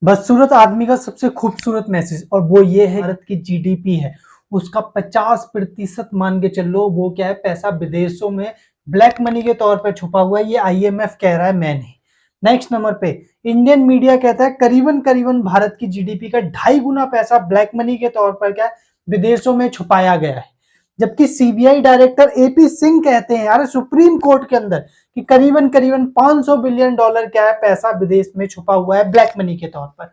बदसूरत आदमी का सबसे खूबसूरत मैसेज और वो ये है, भारत की जीडीपी है उसका 50% मान के चलो, वो क्या है, पैसा विदेशों में ब्लैक मनी के तौर पर छुपा हुआ है। ये आईएमएफ कह रहा है, मैं नहीं। नेक्स्ट नंबर पे इंडियन मीडिया कहता है करीबन करीबन भारत की जीडीपी का 2.5 गुना पैसा ब्लैक मनी के तौर पर क्या है, विदेशों में छुपाया गया है। जबकि सीबीआई डायरेक्टर एपी सिंह कहते हैं यार सुप्रीम कोर्ट के अंदर कि करीबन करीबन 500 बिलियन डॉलर क्या है पैसा विदेश में छुपा हुआ है ब्लैक मनी के तौर पर।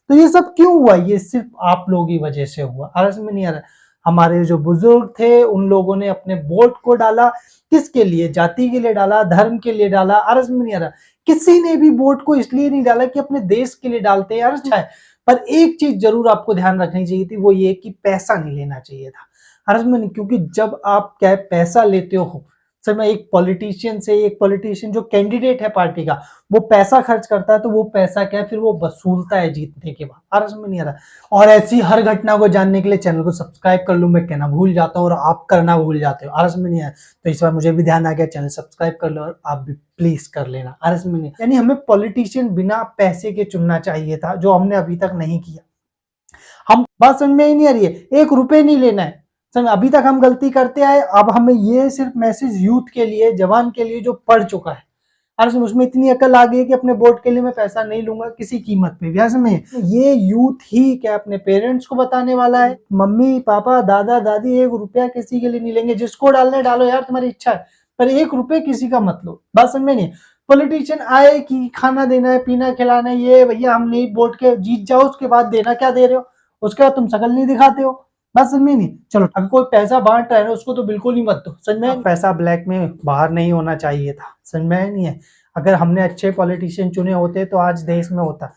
तो ये सब क्यों हुआ? ये सिर्फ आप लोगों की वजह से हुआ। अर्ज में नहीं आ रहा। हमारे जो बुजुर्ग थे उन लोगों ने अपने वोट को डाला, किसके लिए? जाति के लिए डाला, धर्म के लिए डाला। अर्ज में नहीं आ रहा। किसी ने भी वोट को इसलिए नहीं डाला कि अपने देश के लिए डालते हैं। अर्ज है, पर एक चीज जरूर आपको ध्यान रखनी चाहिए थी, वो ये कि पैसा नहीं लेना चाहिए था। अर्ज में नहीं, क्योंकि जब आप क्या है पैसा लेते हो, सर मैं एक पॉलिटिशियन से, एक पॉलिटिशियन जो कैंडिडेट है पार्टी का, वो पैसा खर्च करता है तो वो पैसा क्या है फिर वो वसूलता है जीतने के बाद। अर्ज में नहीं आ रहा। और ऐसी हर घटना को जानने के लिए चैनल को सब्सक्राइब कर लो। मैं कहना भूल जाता हूँ और आप करना भूल जाते हो। अर्ज में नहीं आया तो इस बार मुझे भी ध्यान आ गया, चैनल सब्सक्राइब कर लो और आप भी प्लीज कर लेना। अर्ज में नहीं, यानी हमें पॉलिटिशियन बिना पैसे के चुनना चाहिए था, जो हमने अभी तक नहीं किया। हम बात समझ में ही नहीं आ रही है, 1 रुपए नहीं लेना है। सर अभी तक हम गलती करते आए, अब हमें ये सिर्फ मैसेज यूथ के लिए, जवान के लिए जो पढ़ चुका है, और उसमें इतनी अकल आ गई है कि अपने वोट के लिए मैं पैसा नहीं लूंगा किसी कीमत पे भी। में ये यूथ ही क्या अपने पेरेंट्स को बताने वाला है, मम्मी पापा दादा दादी 1 रुपया किसी के लिए नहीं लेंगे, जिसको डालने डालो यार, तुम्हारी इच्छा है, पर 1 रुपए किसी का मत लो। बात समझ में नहीं। पॉलिटिशियन आए कि खाना देना है, पीना खिलाना है, ये भैया हम नहीं, वोट के जीत जाओ उसके बाद देना, क्या दे रहे हो, उसके बाद तुम शकल नहीं दिखाते हो। बस समझ में नहीं। चलो अगर कोई पैसा बांट रहा है ना, उसको तो बिल्कुल ही मत दो। समझ में, पैसा ब्लैक में बाहर नहीं होना चाहिए था। समझ में नहीं है। अगर हमने अच्छे पॉलिटिशियन चुने होते तो आज देश में होता।